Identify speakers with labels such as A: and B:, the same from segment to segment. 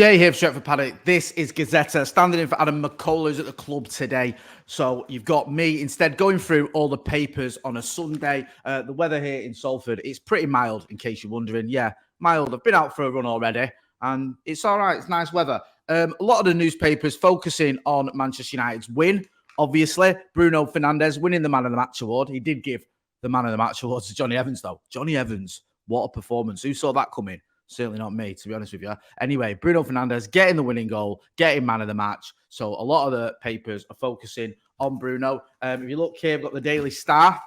A: Jay here for Stretford Paddock. This is Gazzetta, standing in for Adam McCullough, who's at the club today. So you've got me instead going through all the papers on a Sunday. The weather here in Salford, it's pretty mild, in case you're wondering. Yeah, mild. I've been out for a run already, and it's all right. It's nice weather. A lot of the newspapers focusing on Manchester United's win. Obviously, Bruno Fernandes winning the Man of the Match award. He did give the Man of the Match award to Jonny Evans, though. Jonny Evans, what a performance. Who saw that coming? Certainly not me, to be honest with you. Anyway, Bruno Fernandes getting the winning goal, getting man of the match. So a lot of the papers are focusing on Bruno. If you look here, I've got the Daily Star,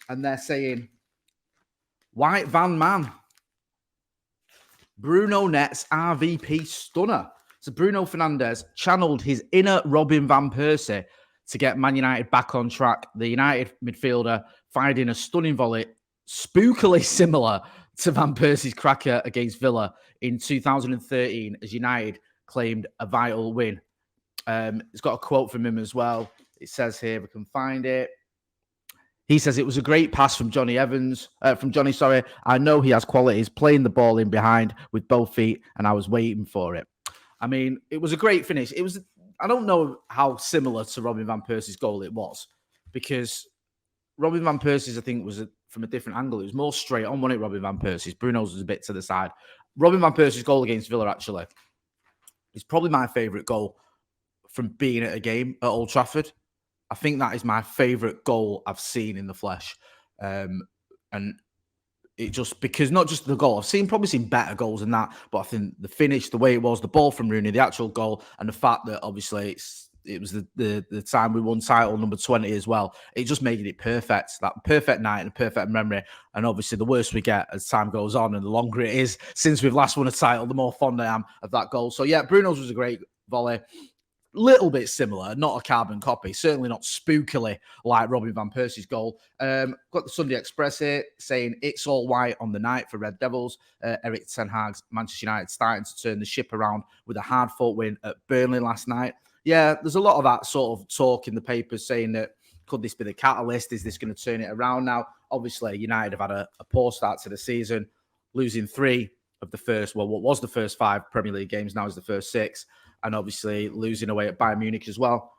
A: and they're saying, White Van Man, Bruno nets RVP stunner. So Bruno Fernandes channeled his inner Robin Van Persie to get Man United back on track. The United midfielder fired in a stunning volley, spookily similar to Van Persie's cracker against Villa in 2013 as United claimed a vital win. It's got a quote from him as well. It says here, we can find it. He says, it was a great pass from Jonny Evans, from Jonny, sorry. I know he has qualities, playing the ball in behind with both feet, and I was waiting for it. I mean, it was a great finish. It was, I don't know how similar to Robin Van Persie's goal it was, because Robin Van Persie's, I think, was from a different angle. It was more straight on, wasn't it, Robin Van Persie's? Bruno's was a bit to the side. Robin Van Persie's goal against Villa, actually, is probably my favourite goal from being at a game at Old Trafford. I think that is my favourite goal I've seen in the flesh. And it just, because not just the goal, probably seen better goals than that, but I think the finish, the way it was, the ball from Rooney, the actual goal, and the fact that obviously it was the time we won title number 20 as well. It just made it perfect. That perfect night and a perfect memory. And obviously the worse we get as time goes on and the longer it is since we've last won a title, the more fond I am of that goal. So yeah, Bruno's was a great volley. Little bit similar, not a carbon copy, certainly not spookily like Robin Van Persie's goal. Got the Sunday Express here saying it's all white on the night for Red Devils. Erik Ten Hag's Manchester United starting to turn the ship around with a hard-fought win at Burnley last night. Yeah, there's a lot of that sort of talk in the papers saying that, could this be the catalyst? Is this going to turn it around now? Obviously, United have had a poor start to the season, losing 3 of the first, well, what was the first 5 Premier League games, now is the first 6, and obviously losing away at Bayern Munich as well.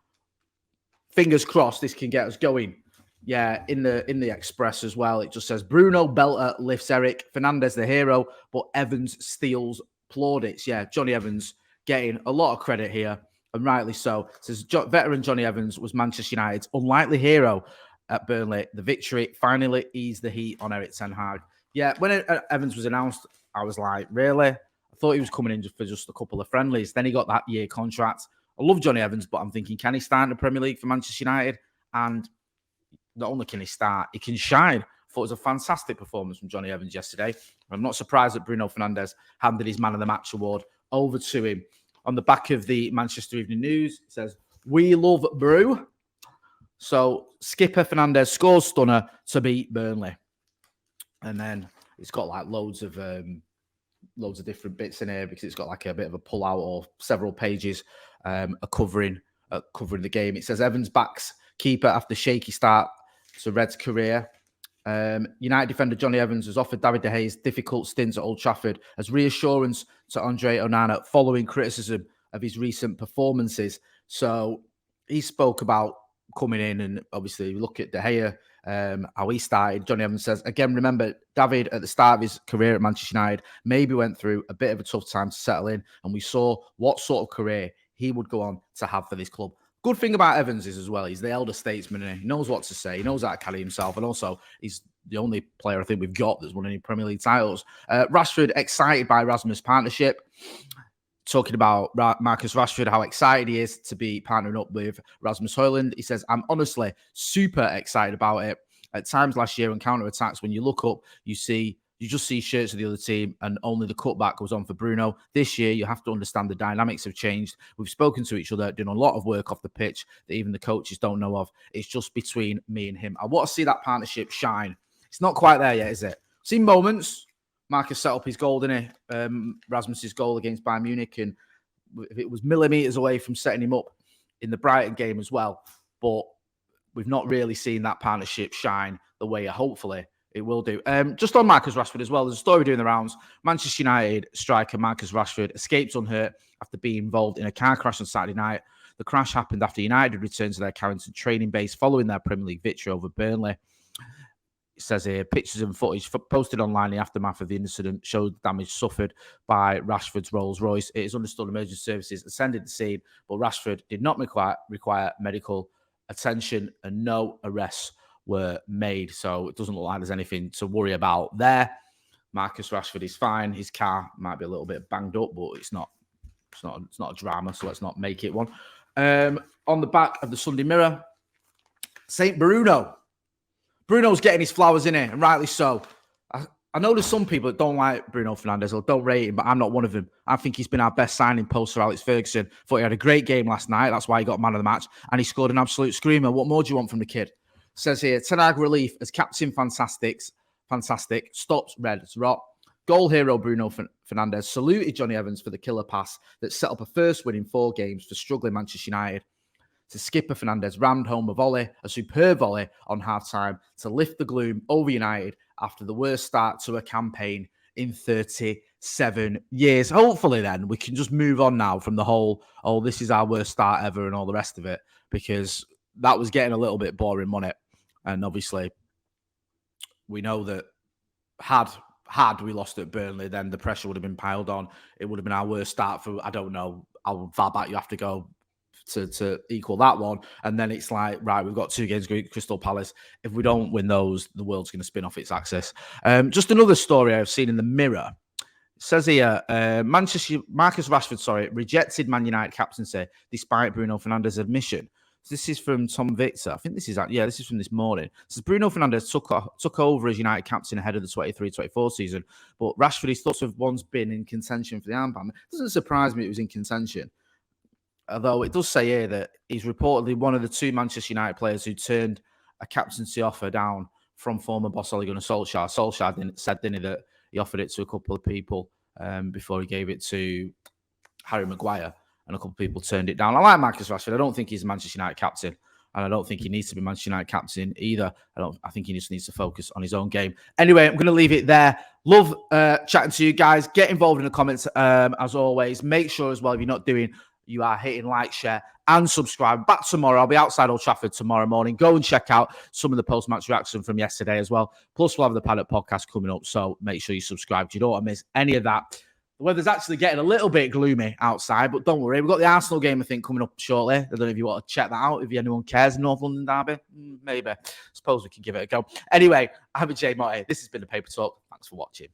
A: Fingers crossed this can get us going. Yeah, in the Express as well, it just says, Bruno Belter lifts Erik, Fernandes the hero, but Evans steals plaudits. Yeah, Jonny Evans getting a lot of credit here, and rightly so. It says, veteran Jonny Evans was Manchester United's unlikely hero at Burnley. The victory finally eased the heat on Erik Ten Hag. Yeah, when Evans was announced, I was like, really? I thought he was coming in just for a couple of friendlies. Then he got that year contract. I love Jonny Evans, but I'm thinking, can he start in the Premier League for Manchester United? And not only can he start, he can shine. I thought it was a fantastic performance from Jonny Evans yesterday. I'm not surprised that Bruno Fernandes handed his Man of the Match award over to him. On the back of the Manchester Evening News, it says, we love Brew. So skipper Fernandes scores stunner to beat Burnley. And then it's got like loads of different bits in here, because it's got like a bit of a pull-out or several pages covering the game. It says Evans backs keeper after shaky start to Red's career. United defender Jonny Evans has offered David De Gea's difficult stints at Old Trafford as reassurance to Andre Onana following criticism of his recent performances. So he spoke about coming in, and obviously look at De Gea, how he started. Jonny Evans says, again, remember, David at the start of his career at Manchester United maybe went through a bit of a tough time to settle in, and we saw what sort of career he would go on to have for this club. Good thing about Evans is as well, he's the elder statesman, and he knows what to say. He knows how to carry himself. And also, he's the only player I think we've got that's won any Premier League titles. Rashford excited by Rasmus' partnership. Talking about Marcus Rashford, how excited he is to be partnering up with Rasmus Højlund. He says, I'm honestly super excited about it. At times last year on counter-attacks, when you look up, you just see shirts of the other team and only the cutback goes on for Bruno. This year, you have to understand the dynamics have changed. We've spoken to each other, doing a lot of work off the pitch that even the coaches don't know of. It's just between me and him. I want to see that partnership shine. It's not quite there yet, is it? Seen moments. Marcus set up his goal, didn't he? Rasmus's goal against Bayern Munich, and it was millimetres away from setting him up in the Brighton game as well. But we've not really seen that partnership shine the way, hopefully, It will do. Just on Marcus Rashford as well, there's a story doing the rounds. Manchester United striker Marcus Rashford escapes unhurt after being involved in a car crash on Saturday night. The crash happened after United returned to their Carrington training base following their Premier League victory over Burnley. It says here, pictures and footage posted online in the aftermath of the incident showed damage suffered by Rashford's Rolls Royce. It is understood emergency services ascended the scene, but Rashford did not require medical attention and no arrests were made. So it doesn't look like there's anything to worry about there. Marcus Rashford is fine. His car might be a little bit banged up, but it's not a drama, so let's not make it one. On the back of the Sunday Mirror, St. Bruno. Bruno's getting his flowers in here, and rightly so. I know there's some people that don't like Bruno Fernandes or don't rate him, but I'm not one of them. I think he's been our best signing post for Alex Ferguson. Thought he had a great game last night. That's why he got man of the match, and he scored an absolute screamer. What more do you want from the kid? Says here, Ten Hag relief as captain fantastic. Stops red as rot. Goal hero Bruno Fernandes saluted Jonny Evans for the killer pass that set up a first win in 4 games for struggling Manchester United. To skipper Fernandes rammed home a superb volley on half-time to lift the gloom over United after the worst start to a campaign in 37 years. Hopefully then we can just move on now from the whole, this is our worst start ever and all the rest of it, because that was getting a little bit boring, wasn't it? And obviously we know that had we lost at Burnley, then the pressure would have been piled on. It would have been our worst start for, I don't know how far back you have to go to equal that one. And then it's like, right, we've got 2 games against Crystal Palace. If we don't win those, the world's going to spin off its axis. Just another story I've seen in the Mirror. It says here, Marcus Rashford, rejected Man United captaincy despite Bruno Fernandes' admission. This is from Tom Victor. I think this is from this morning. It says Bruno Fernandes took over as United captain ahead of the 23-24 season, but Rashford is thought to have once been in contention for the armband. It doesn't surprise me it was in contention. Although it does say here that he's reportedly one of the 2 Manchester United players who turned a captaincy offer down from former boss Ole Gunnar Solskjaer. Solskjaer said, didn't he, that he offered it to a couple of people before he gave it to Harry Maguire, and a couple of people turned it down. I like Marcus Rashford. I don't think he's a Manchester United captain, and I don't think he needs to be Manchester United captain either. I think he just needs to focus on his own game. Anyway, I'm going to leave it there. Love chatting to you guys. Get involved in the comments as always. Make sure as well, if you're not doing, you are hitting like, share, and subscribe. Back tomorrow. I'll be outside Old Trafford tomorrow morning. Go and check out some of the post-match reaction from yesterday as well. Plus, we'll have the Paddock podcast coming up, so make sure you subscribe. You don't want to miss any of that. The weather's actually getting a little bit gloomy outside, but don't worry. We've got the Arsenal game, I think, coming up shortly. I don't know if you want to check that out, if anyone cares. North London derby? Maybe. Suppose we can give it a go. Anyway, I'm Motty. This has been the Paper Talk. Thanks for watching.